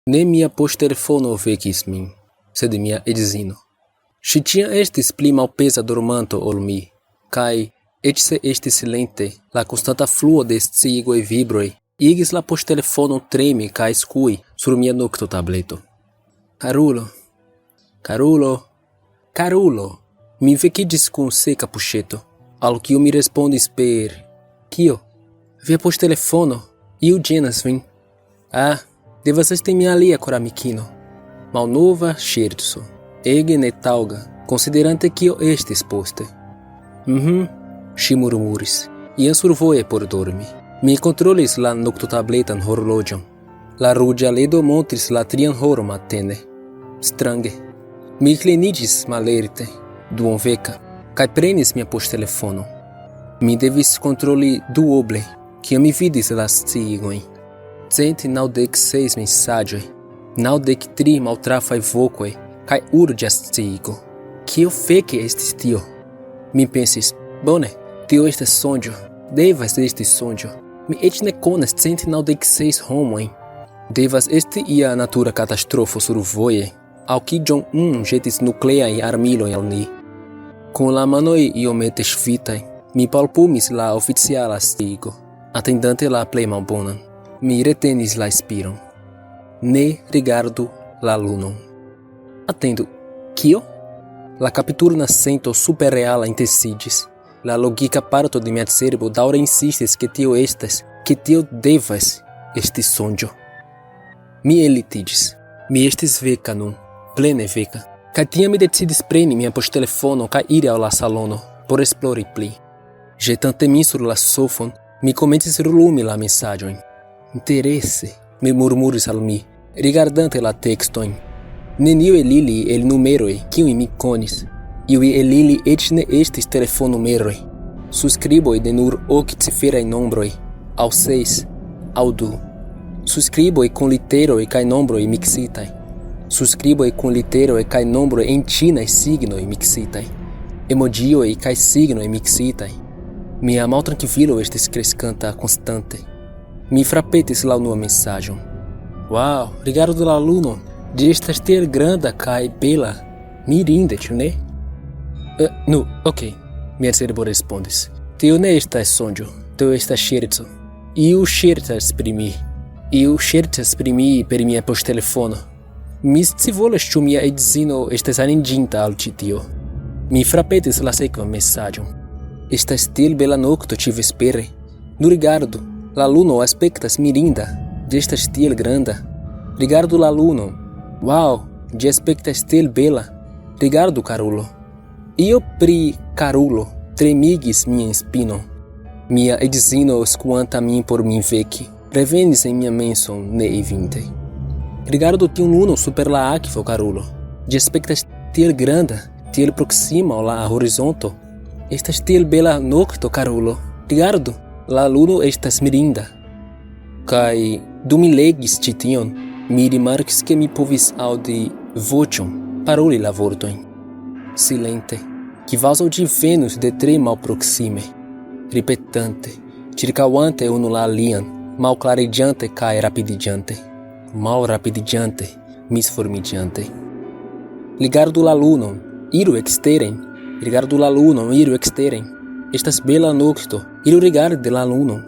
Ne mia poŝtelefono vekis min, sed mia edzino. Ŝi ĉiam estis pli malpeza dormanto ol mi, kaj eĉ se estis silente, la konstanta fluo de sciigoj vibroj igis la poŝtelefonon tremi kaj skui sur mia noktotableto. Karulo, karulo, karulo, mi vekiĝis kun seka puŝeto, al kiu mi respondis per kio? Via poŝtelefono, iu ĝenas vin. Ah, devas esti mia alia koramikino. Malnova ŝerco, ege ne taŭga, konsiderante kio estis poste. Ŝi murmuris, iam survoje por dormi. Mi kontrolis la noktotabletan horloĝon. La ruĝa ledo montris la 3 horon matene. Strange. Mi kliniĝis malerte, duonveka, kaj prenis mia poŝtelefonon. Mi devis kontroli duoble, kiam mi vidis la sciigojn. 196 mensaĝoj, 93 maltrafaj vokoj kaj urĝa sciigo. Kio feke estis tio? Mi pensis, bone, tio estas sonĝo, devas esti sonĝo. Mi eĉ ne konas 196 homojn. Devas esti ia natura katastrofo survoje, aŭ Kim Jong-un ĵetis nukleajn armilojn al ni. Kun la manoj iomete ŝvitaj, mi palpumis la oficiala sciigo, atendante la plej malbonan. Mi retenis la spiron. Ne rigardu la lunon. Atendu, kio? La kapturna sento superreala intensiĝis. La logika parto de mia cerbo daŭre insistis ke tio devas esti sonĝo. Mi ellitiĝis. Mi estis veka nun, plene veka. Kaj tiam mi decidis preni mia poŝtelefono kaj iri al la salono por esplori pli. Ĵetante min sur la sofon, mi komencis rulumi la mesaĝojn. Interesse, mi murmuris al mi, rigardante la tekstojn. Neniu el ili el numeroj, kiujn mi konis. Iuj el ili eĉ ne estis telefonnumeroj. Surskriboj de nur 8 ciferaj nombroj, aŭ 6, aŭ 2. Surskriboj kun literoj kaj nombroj miksitaj. Surskriboj kun literoj kaj nombroj en ĉinaj signoj miksitaj. Emojioj kaj signoj miksitaj. Mia maltrankvilo estis kreskanta konstante. Mi frapetis la unua mensaĝon. Wow, rigardu la lunon. Ĝi estas tiel granda kaj bela. Mirinde, ĉu ne? Nu, ok, mia cerbo respondis. Tio ne estas sonĝo, tio estas ŝerco. Iu ŝercas pri mi. Iu ŝercas pri mi per mia poŝtelefono. Mi scivolas ĉu mia edzino estas aranĝinta al ĉi tio. Mi frapetis la sekvan mesaĝon. Estas tiel bela nokto ĉi-vespere. Nu rigardu, la luno aspektas mirinda. Ĝi estas tiel granda. Rigardu la lunon. Wow, ĝi aspektas tiel bela. Rigardu, karulo. Io pri karulo tremigis mian spinon. Mia edzino skuanta min por min veki, revenis en mia menson ne evinte. Rigardu tiun lunon super la akvo, karulo. Ĝi aspektas tiel granda, tiel proksima al la horizonto. Estas tiel bela nokto, karulo. Rigardu, la luno estas mirinda. Kaj dum mi legis ĉi tion, mi rimarkis ke mi povis aŭdi voĉon paroli la vortojn. Silente, kvazaŭ ĝi venus de tre malproksime, ripetante, ĉirkaŭante unu la alian, malklariĝante kaj rapidiĝante, malrapidiĝante, misformiĝante. Rigardu la lunon, iru eksteren. Rigardu la lunon, iru eksteren. Estas bela nokto, iru rigardi la lunon.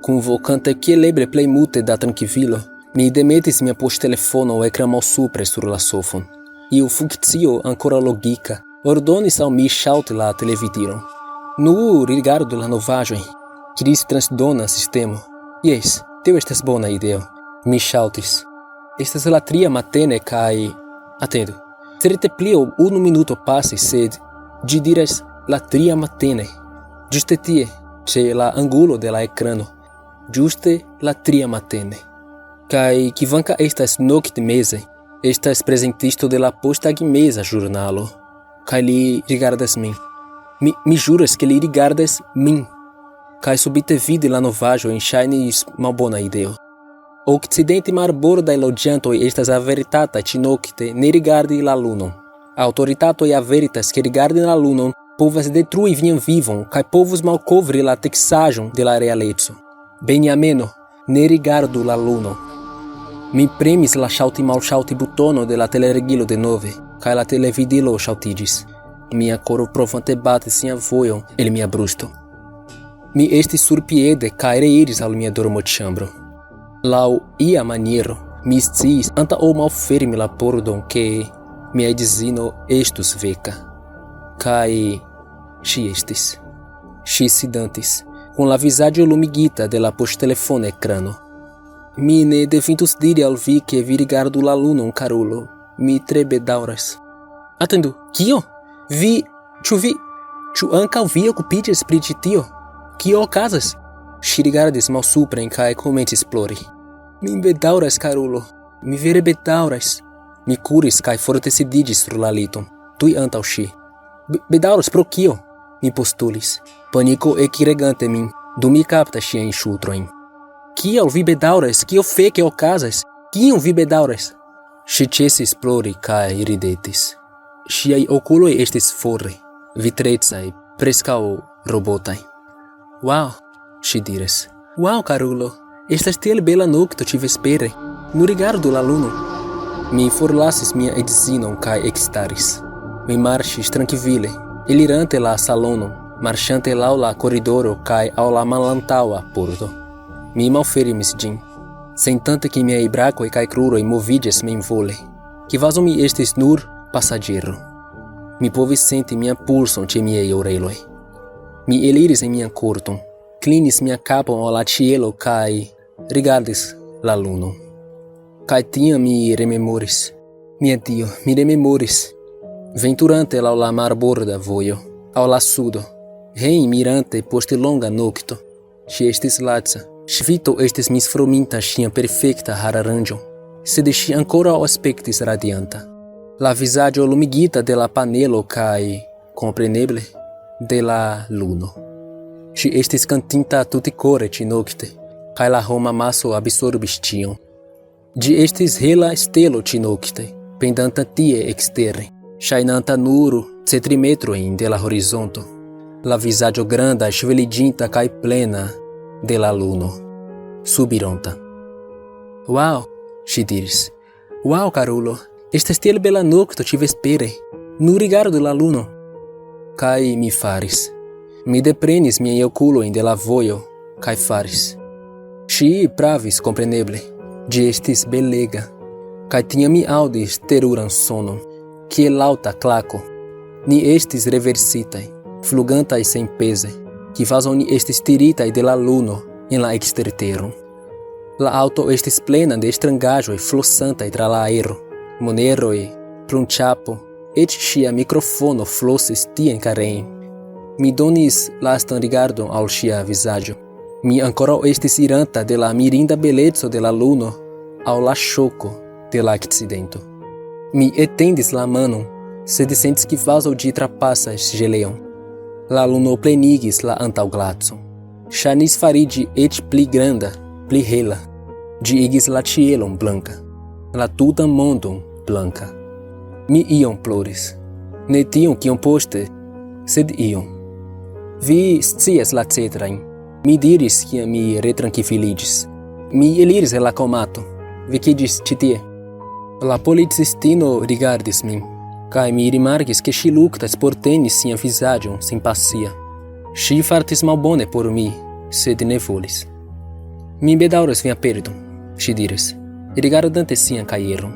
Kunvokante kieleble plej multe da trankvilo, mi demetis mia poŝtelefono ekran malsupre sur la sofon. Iu funkcio ancora logika ordonis al mi ŝalti la televidiron. Nu, rigardu la novaĵojn, diris transdona sistemo. Jes, tio estas bona ideo. Mi ŝaltis. Estas la 3 matene kaj... Atendu. Certe pli ol 1 minuto pasis, sed ĝi diras la 3 matene. Ĝuste tie, ĉe la angulo de la ekrano. Ĝuste la 3 matene. Kaj kvankam estas noktmeze, estas prezentisto de la posttagmeza ĵurnalo. Kaj li rigardas min. Mi ĵuras ke li rigardas min. Kaj subite vidi la novaĵojn ŝajnis malbona ideo. Okcidente marbordaj loĝantoj estas averitataj ĉinokte ne rigardi la lunon. Aŭtoritatoj averitas ke rigardi la lunon povas detrui vian vivon kaj povus malkovri la teksaĵon de la realeco. Benjamino, ne rigardu la lunon. Mi premis la ŝaŭti malŝaŭti butono de la teleregilo denove, kaj la televidilo ŝaŭtiĝis. Mia koro provante batis sian vojon el mia brusto. Mi estis surpiede kaj reiris al mia dormoĉambro. Laŭ ia maniero, mi sciis antaŭ malfermi la pordon, ke mia edzino estus veka. Kaj ŝi estis. Ŝi sidantis, kun la vizaĝo lumigita de la poŝtelefona ekrano. Mi ne devintus diri al vi, ke vi rigardu la lunon, karulo. Mi tre bedaŭras. Atendu, kio? Ĉu ankaŭ vi okupiĝas pri ĉi tio? Kio okazas? Ŝi rigardis malsupren kaj komencis plori. Mi bedaŭras, karulo. Mi vere bedaŭras. Mi kuris kaj forte sidiĝis sur la liton, tuj antaŭ ŝi. Bedaŭras pro kio? Mi postulis, paniko ekregante min, dum mi kaptas ŝiajn ŝultrojn. Kial vi bedaŭras? Kio feke okazas? Kion vi bedaŭras? Ŝi ĉesis plori kaj ridetis. Ŝiaj okuloj estis fore, vitrecaj, preskaŭ robotaj. Wow, ŝi diris. Wow, karulo, estas tiel bela nokto ĉi-vespere. Nu rigardu la lunon. Mi forlasis mia edzinon kaj ekstaris. Mi marŝis trankvile, elirante la salonon, marŝante laŭ la koridoro kaj aŭ la malantaŭa pordo. Mi malfermis ĝin, sentante ke miaj brakoj kaj kruroj moviĝas memvole, kvazaŭ mi estis nur pasaĝero. Mi povis senti mian pulson ĉe miaj oreloj. Mi eliris en mian korton, klinis mian kapon al la ĉielo kaj rigardis la lunon. Kaj tiam mi rememoris. Mia Dio, mi rememoris. Venturante laŭ la marborda vojo, aŭ la sudo, hejmirante post longa nokto, ŝi estis laca. Ŝvito estis misfrominta ŝian perfekta hararanĝon, sed ŝi ankoraŭ aspektis radianta. La vizaĝo lumigita de la panelo kaj, kompreneble, de la luno. Ŝi estis kantinta tutkore ĉinokte, kaj la homamaso absorbis ĉion. Ĝi estis hela stelo ĉinokte, pendanta tie ekstere, ŝajnanta nur centimetrojn de la horizonto. La vizaĝo granda, ŝveliĝinta kaj plena de la luno, subironta. Wow, ŝi diris. Wow, karulo, estas tiel bela nokto ĉi-vespere. Nu rigardu la luno. Kaj mi faris. Mi deprenis miajn okulojn de la vojo kaj faris. Ŝi pravis, kompreneble. Ĝi estis belega. Kaj tiam mi aŭdis teruran sonon, kiel laŭta klako. Ni estis reversitaj, flugantaj senpeze. Kvazaŭ ni estis tiritaj de la luno en la eksterteron. La aŭto estis plena de strangaĵoj flosantaj tra la aero. Moneroj, plumĉapo, eĉ ŝia mikrofono flosis tien kareen. Mi donis lastan rigardon al ŝia vizaĝo. Mi ankoraŭ estis iranta de la mirinda beleco de la luno aŭ la ŝoko de la akcidento. Mi etendis la manon, sed sentis kvazaŭ ĝi trapasas ĝeleon. La luno plenigis la antaŭglacon. Ŝajnis fariĝi eĉ pli granda, pli hela. Ĝi igis la ĉielon blanka, la tutan mondon blanka. Mi iom ploris. Ne tion kion poste, sed iom. Vi scias la cetrajn. Mi diris kiam mi retrankviliĝis. Mi eliris el la komato, vekiĝis ĉi tie. La policistino rigardis min, kaj mi rimarkis ke ŝi luktas por teni sian vizaĝon senpasia. Ŝi fartis malbone por mi, sed ne volis. Mi bedaŭras vian perdon, ŝi diris, rigardante sian kajeron.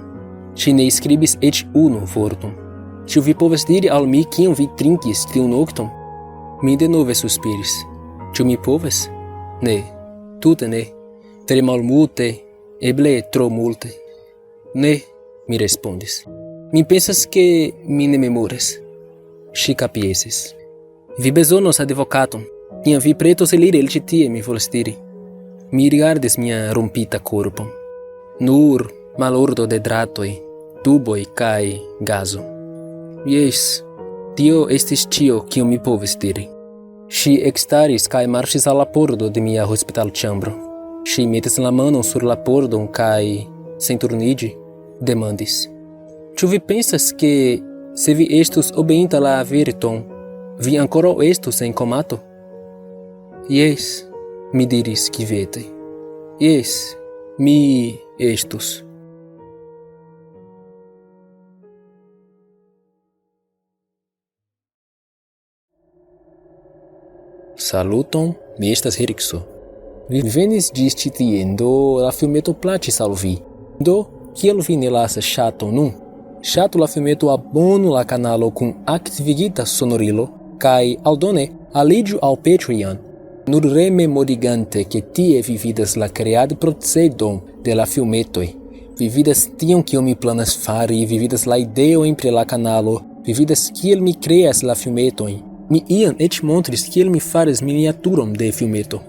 Ŝi ne skribis eĉ unu vorton. Ĉu vi povas diri al mi kion vi trinkis tiun nokton? Mi denove suspiris. Ĉu mi povas? Ne, tute ne. Tre malmulte, eble tro multe. Ne, mi respondis. Mi pensas ke mi ne memoras. Ŝi kapjesis. Vi bezonos advokaton. Kiam vi pretos eliri el ĉi tie, mi volas diri. Mi rigardis mian rompita korpon. Nur malordo de dratoj, tuboj kaj gazo. Jes, tio estis ĉio, kion mi povis diri. Ŝi ekstaris kaj marŝis al la pordo de mia hospitalĉambro. Ŝi metis la manon sur la pordon kaj, sen turniĝi, demandis: Ĉu vi pensas ke, se vi estus obeinta la averton, vi ankoraŭ estus en komato? Jes, mi diris kviete. Jes, mi estus. Saluton, mi estas Erikso. Vi venis ĝis ĉi tien, do la filmeto plaĉis al vi. Do, kiel vi ne lasas ŝaton nun? Ŝatu la filmeto, abonu la kanalo kun aktivigita sonorilo kaj aldone aliĝu al Patreon. Nur rememorigante ke tie vi vidas la kread-procedon de la filmetoj. Vi vidas tion kion mi planas fari, vi vidas la ideojn pri la kanalo, vi vidas kiel mi kreas la filmetojn. Mi iam eĉ montris kiel mi faras miniaturon de filmeto.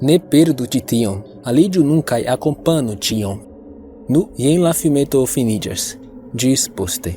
Ne perdu ĉi tion, aliĝu nun kaj akompanu ĉion. Nu, jen la filmeto finiĝas. Ĝis poste.